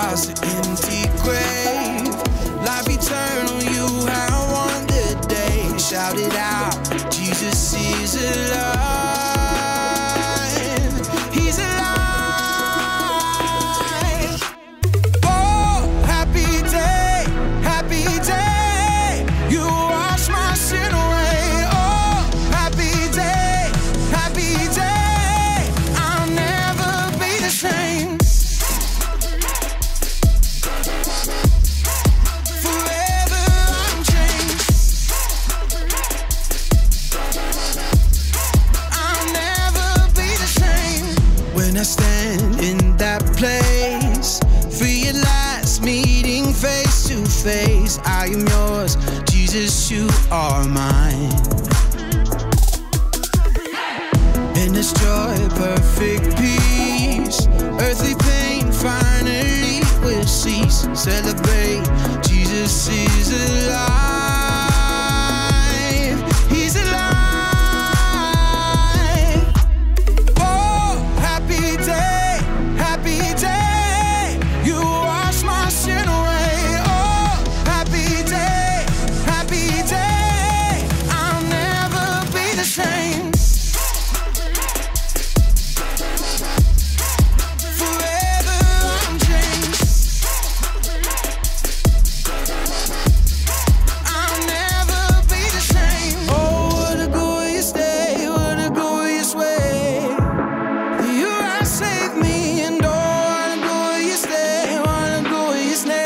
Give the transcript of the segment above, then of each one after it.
across the empty grave. Life eternal, you have won the day. Shout it out, Jesus is alive. He's alive. Oh, happy day, happy day. You wash my sin away. Oh, happy day, happy day. I'll never be the same. Forever I'm changed. I'll never be the same. When I stand in that place, realize meeting face to face. I am yours, Jesus, you are mine. In this joy, perfect peace, earthly pain finally will cease. Celebrate, Jesus is alive. He's alive. Oh, happy day, happy day. You wash my sin away. Oh, happy day, happy day. I'll never be the same. Forever I'm changed. I'll never be the same. Oh, what a glorious day, what a glorious way. You have saved me, and oh, what a glorious day, what a glorious name.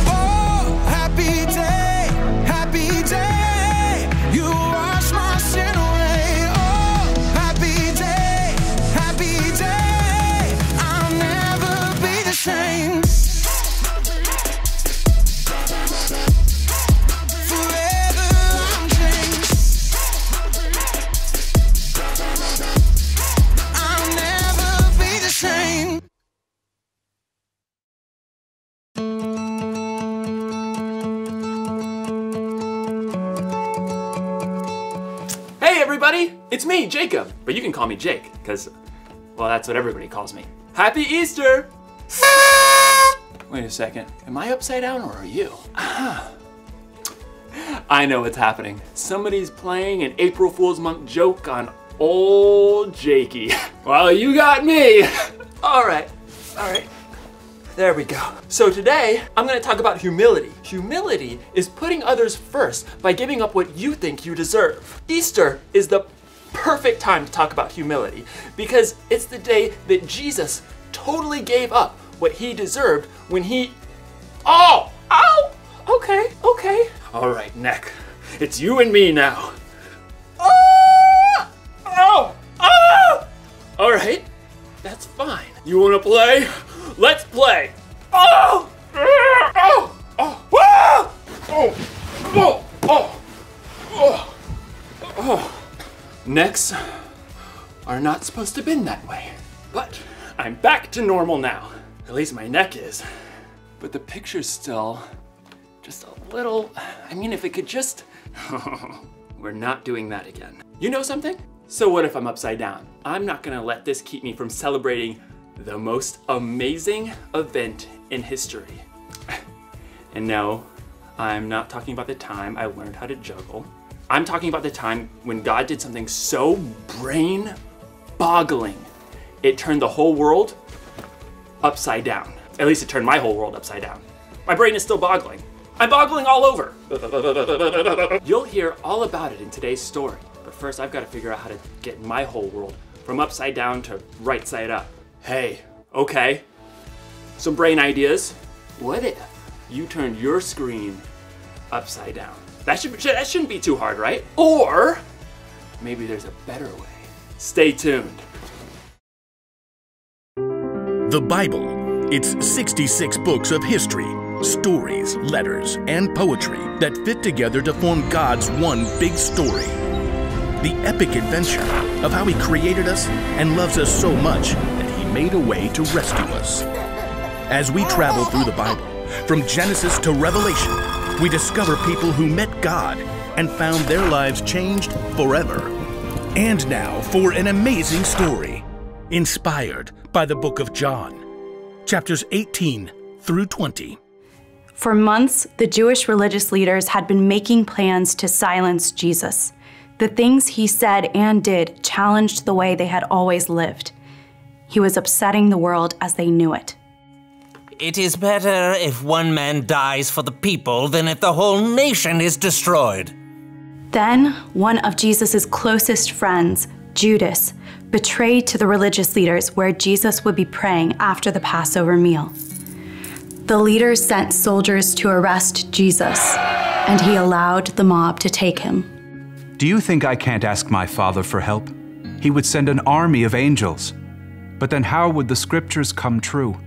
Oh, happy day, happy day. You wash my sin away. Oh, happy day, happy day. I'll never be the same. Forever I'm changed. I'll never be the same. Hey everybody, it's me, Jacob, but you can call me Jake, because, well, that's what everybody calls me. Happy Easter! Wait a second, am I upside down or are you? I know what's happening. Somebody's playing an April Fool's Month joke on old Jakey. Well, you got me! All right. There we go. So today, I'm gonna talk about humility. Humility is putting others first by giving up what you think you deserve. Easter is the perfect time to talk about humility because it's the day that Jesus totally gave up what he deserved when he... Oh! Ow! Okay. All right, neck. It's you and me now. Oh! All right, that's fine. You wanna play? Let's play. Necks are not supposed to bend that way, but I'm back to normal now. At least my neck is. But the picture's still just a little, I mean, if it could just, we're not doing that again. You know something? So what if I'm upside down? I'm not gonna let this keep me from celebrating the most amazing event in history. And no, I'm not talking about the time I learned how to juggle. I'm talking about the time when God did something so brain-boggling, it turned the whole world upside down. At least it turned my whole world upside down. My brain is still boggling. I'm boggling all over. You'll hear all about it in today's story, but first I've got to figure out how to get my whole world from upside down to right side up. Hey, okay, some brain ideas. What if you turned your screen upside down? That shouldn't be too hard, right? Or maybe there's a better way. Stay tuned. The Bible. It's 66 books of history, stories, letters, and poetry that fit together to form God's one big story. The epic adventure of how He created us and loves us so much that He made a way to rescue us. As we travel through the Bible, from Genesis to Revelation, we discover people who met God and found their lives changed forever. And now for an amazing story. inspired by the book of John, chapters 18 through 20. For months, the Jewish religious leaders had been making plans to silence Jesus. The things he said and did challenged the way they had always lived. He was upsetting the world as they knew it. It is better if one man dies for the people than if the whole nation is destroyed. Then, one of Jesus' closest friends, Judas, betrayed to the religious leaders where Jesus would be praying after the Passover meal. The leaders sent soldiers to arrest Jesus, and he allowed the mob to take him. Do you think I can't ask my Father for help? He would send an army of angels. But then how would the scriptures come true?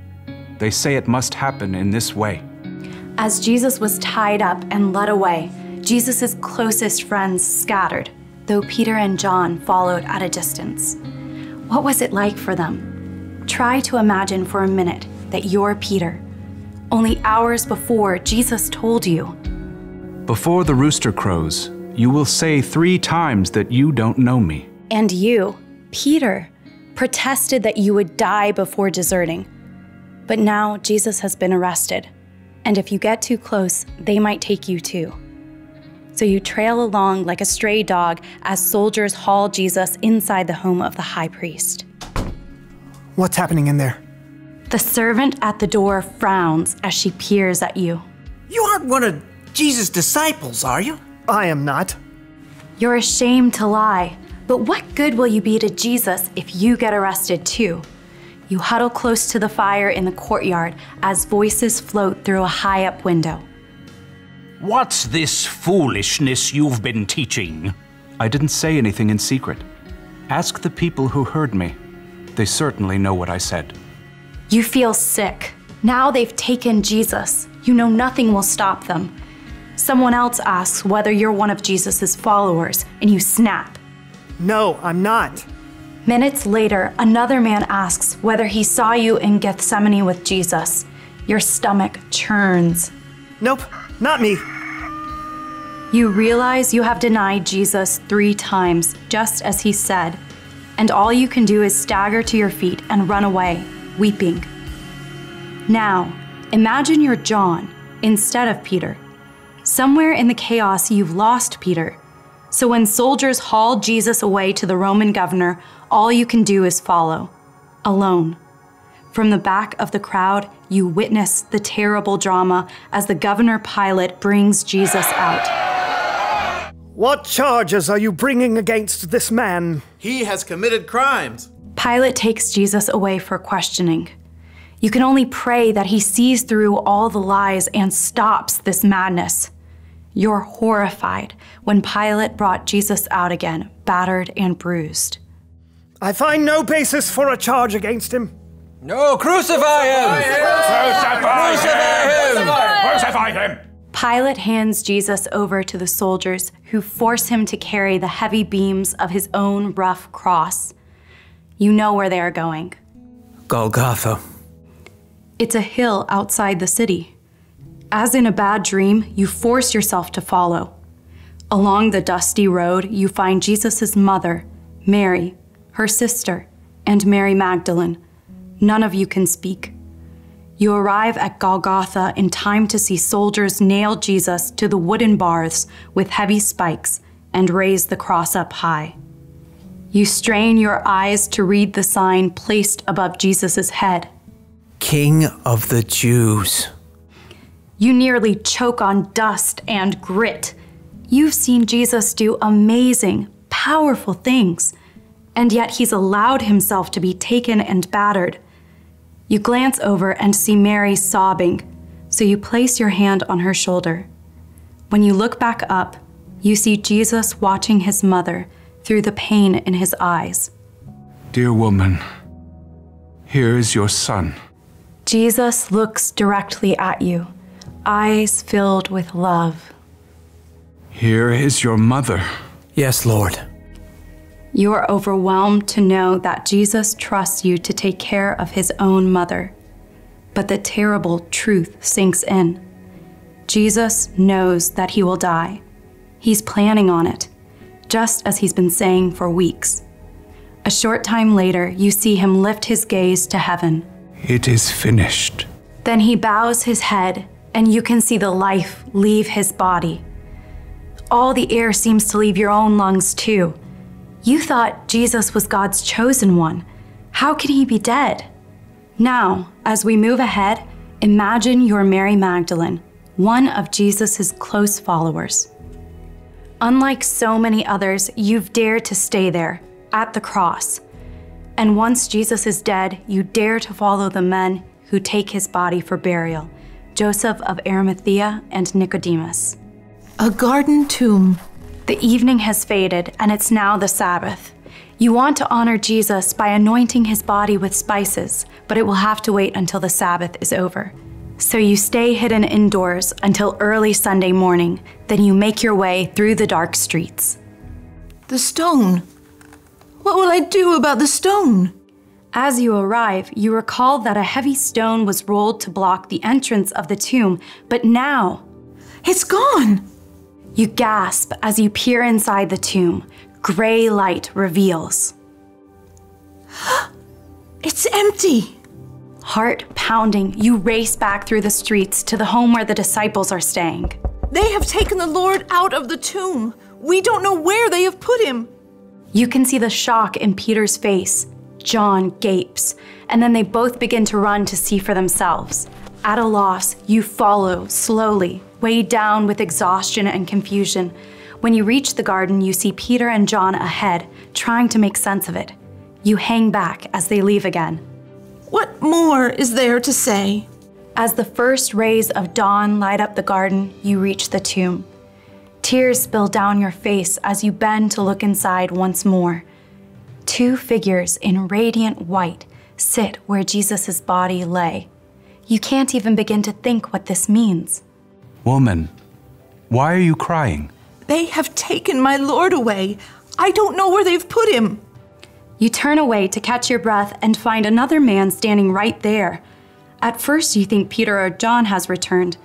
They say it must happen in this way. As Jesus was tied up and led away, Jesus' closest friends scattered, though Peter and John followed at a distance. What was it like for them? Try to imagine for a minute that you're Peter. Only hours before, Jesus told you, Before the rooster crows, you will say 3 times that you don't know me. And you, Peter, protested that you would die before deserting. But now Jesus has been arrested, and if you get too close, they might take you too. So you trail along like a stray dog as soldiers haul Jesus inside the home of the high priest. What's happening in there? The servant at the door frowns as she peers at you. You aren't one of Jesus' disciples, are you? I am not. You're ashamed to lie, but what good will you be to Jesus if you get arrested too? You huddle close to the fire in the courtyard as voices float through a high-up window. What's this foolishness you've been teaching? I didn't say anything in secret. Ask the people who heard me. They certainly know what I said. You feel sick. Now they've taken Jesus. You know nothing will stop them. Someone else asks whether you're one of Jesus' followers, and you snap. No, I'm not. Minutes later, another man asks whether he saw you in Gethsemane with Jesus. Your stomach churns. Nope, not me. You realize you have denied Jesus 3 times, just as he said, and all you can do is stagger to your feet and run away, weeping. Now, imagine you're John instead of Peter. Somewhere in the chaos, you've lost Peter. So when soldiers haul Jesus away to the Roman governor, all you can do is follow, alone. From the back of the crowd, you witness the terrible drama as the governor Pilate brings Jesus out. What charges are you bringing against this man? He has committed crimes. Pilate takes Jesus away for questioning. You can only pray that he sees through all the lies and stops this madness. You're horrified when Pilate brought Jesus out again, battered and bruised. I find no basis for a charge against him. No, crucify him! Crucify him! Pilate hands Jesus over to the soldiers who force him to carry the heavy beams of his own rough cross. You know where they are going. Golgotha. It's a hill outside the city. As in a bad dream, you force yourself to follow. Along the dusty road, you find Jesus' mother, Mary, her sister, and Mary Magdalene. None of you can speak. You arrive at Golgotha in time to see soldiers nail Jesus to the wooden bars with heavy spikes and raise the cross up high. You strain your eyes to read the sign placed above Jesus' head. King of the Jews. You nearly choke on dust and grit. You've seen Jesus do amazing, powerful things, and yet he's allowed himself to be taken and battered. You glance over and see Mary sobbing, so you place your hand on her shoulder. When you look back up, you see Jesus watching his mother through the pain in his eyes. Dear woman, here is your son. Jesus looks directly at you, eyes filled with love. Here is your mother. Yes, Lord. You are overwhelmed to know that Jesus trusts you to take care of his own mother. But the terrible truth sinks in. Jesus knows that he will die. He's planning on it, just as he's been saying for weeks. A short time later, you see him lift his gaze to heaven. It is finished. Then he bows his head, and you can see the life leave his body. All the air seems to leave your own lungs too. You thought Jesus was God's chosen one. How can he be dead? Now, as we move ahead, imagine you're Mary Magdalene, one of Jesus' close followers. Unlike so many others, you've dared to stay there, at the cross. And once Jesus is dead, you dare to follow the men who take his body for burial, Joseph of Arimathea and Nicodemus. A garden tomb. The evening has faded, and it's now the Sabbath. You want to honor Jesus by anointing his body with spices, but it will have to wait until the Sabbath is over. So you stay hidden indoors until early Sunday morning, then you make your way through the dark streets. The stone. What will I do about the stone? As you arrive, you recall that a heavy stone was rolled to block the entrance of the tomb, but now... It's gone! You gasp as you peer inside the tomb. Gray light reveals. It's empty! Heart pounding, you race back through the streets to the home where the disciples are staying. They have taken the Lord out of the tomb. We don't know where they have put him. You can see the shock in Peter's face. John gapes, and then they both begin to run to see for themselves. At a loss, you follow slowly, weighed down with exhaustion and confusion. When you reach the garden, you see Peter and John ahead, trying to make sense of it. You hang back as they leave again. What more is there to say? As the first rays of dawn light up the garden, you reach the tomb. Tears spill down your face as you bend to look inside once more. Two figures in radiant white sit where Jesus' body lay. You can't even begin to think what this means. Woman, why are you crying? They have taken my Lord away. I don't know where they've put him. You turn away to catch your breath and find another man standing right there. At first you think Peter or John has returned,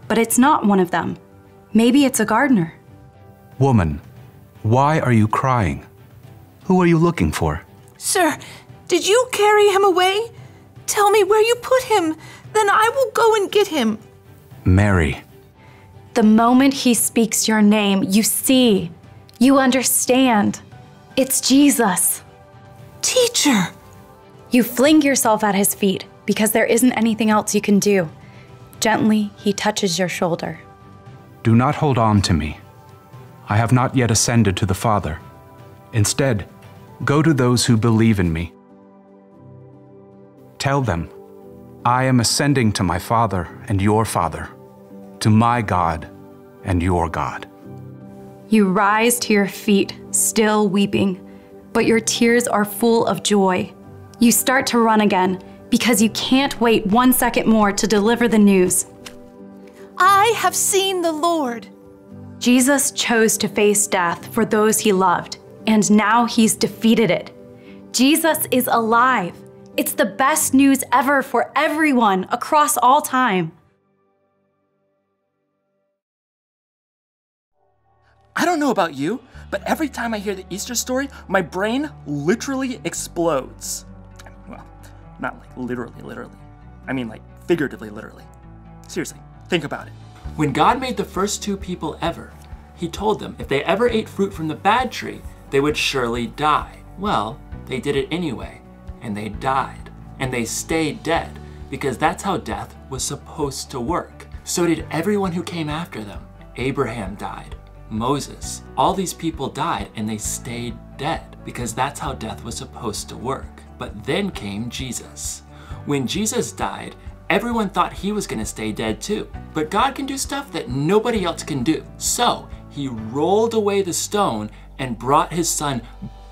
but it's not one of them. Maybe it's a gardener. Woman, why are you crying? Who are you looking for? Sir, did you carry him away? Tell me where you put him, then I will go and get him. Mary. The moment he speaks your name, you see, you understand. It's Jesus. Teacher. You fling yourself at his feet because there isn't anything else you can do. Gently, he touches your shoulder. Do not hold on to me. I have not yet ascended to the Father. Instead, go to those who believe in me. Tell them, I am ascending to my Father and your Father, to my God and your God. You rise to your feet, still weeping, but your tears are full of joy. You start to run again because you can't wait 1 second more to deliver the news. I have seen the Lord. Jesus chose to face death for those he loved, and now he's defeated it. Jesus is alive. It's the best news ever for everyone across all time. I don't know about you, but every time I hear the Easter story, my brain literally explodes. Well, not like literally. I mean like figuratively, literally. Seriously, think about it. When God made the first two people ever, he told them if they ever ate fruit from the bad tree, they would surely die. Well, they did it anyway, and they died. And they stayed dead, because that's how death was supposed to work. So did everyone who came after them. Abraham died, Moses, all these people died and they stayed dead, because that's how death was supposed to work. But then came Jesus. When Jesus died, everyone thought he was gonna stay dead too. But God can do stuff that nobody else can do. So he rolled away the stone and brought his son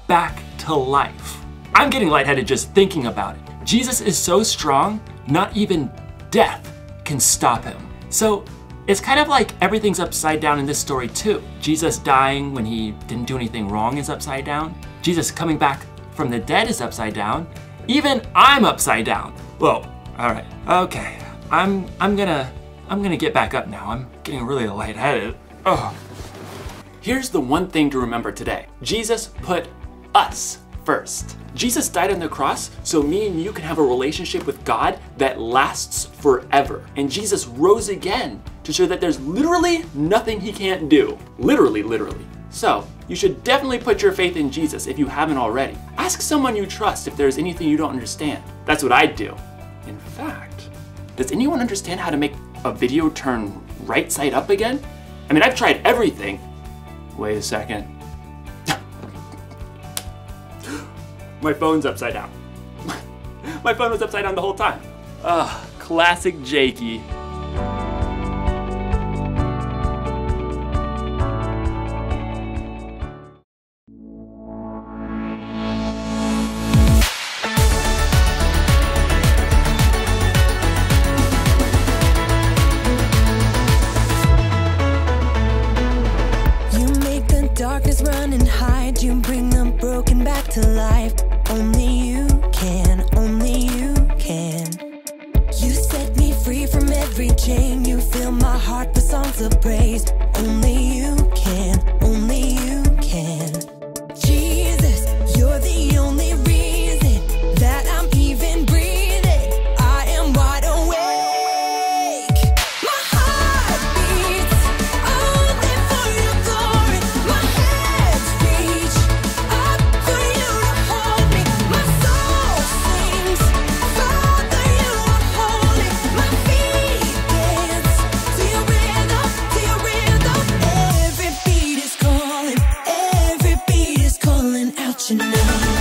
back to life. I'm getting lightheaded just thinking about it. Jesus is so strong, not even death can stop him. So it's kind of like everything's upside down in this story too. Jesus dying when he didn't do anything wrong is upside down. Jesus coming back from the dead is upside down. Even I'm upside down. Whoa, all right, okay. I'm gonna get back up now. I'm getting really lightheaded. Oh. Here's the one thing to remember today. Jesus put us first. Jesus died on the cross so me and you can have a relationship with God that lasts forever. And Jesus rose again to show that there's literally nothing he can't do. Literally, literally. So, you should definitely put your faith in Jesus if you haven't already. Ask someone you trust if there's anything you don't understand. That's what I'd do. In fact, does anyone understand how to make a video turn right side up again? I mean, I've tried everything. Wait a second. My phone's upside down. My phone was upside down the whole time. Classic Jakey. Darkness run and hide, you bring the broken back to life. Only you can, only you can. You set me free from every chain, you fill my heart with songs of praise. Only you can, only you can. Jesus, you're the only reason that I'm even breathing. I am wide awake. My heart beats only for your glory. My hands reach up for you to hold me. My soul sings, Father, you are holy. My feet dance to your rhythm, to your rhythm. Every beat is calling out your name.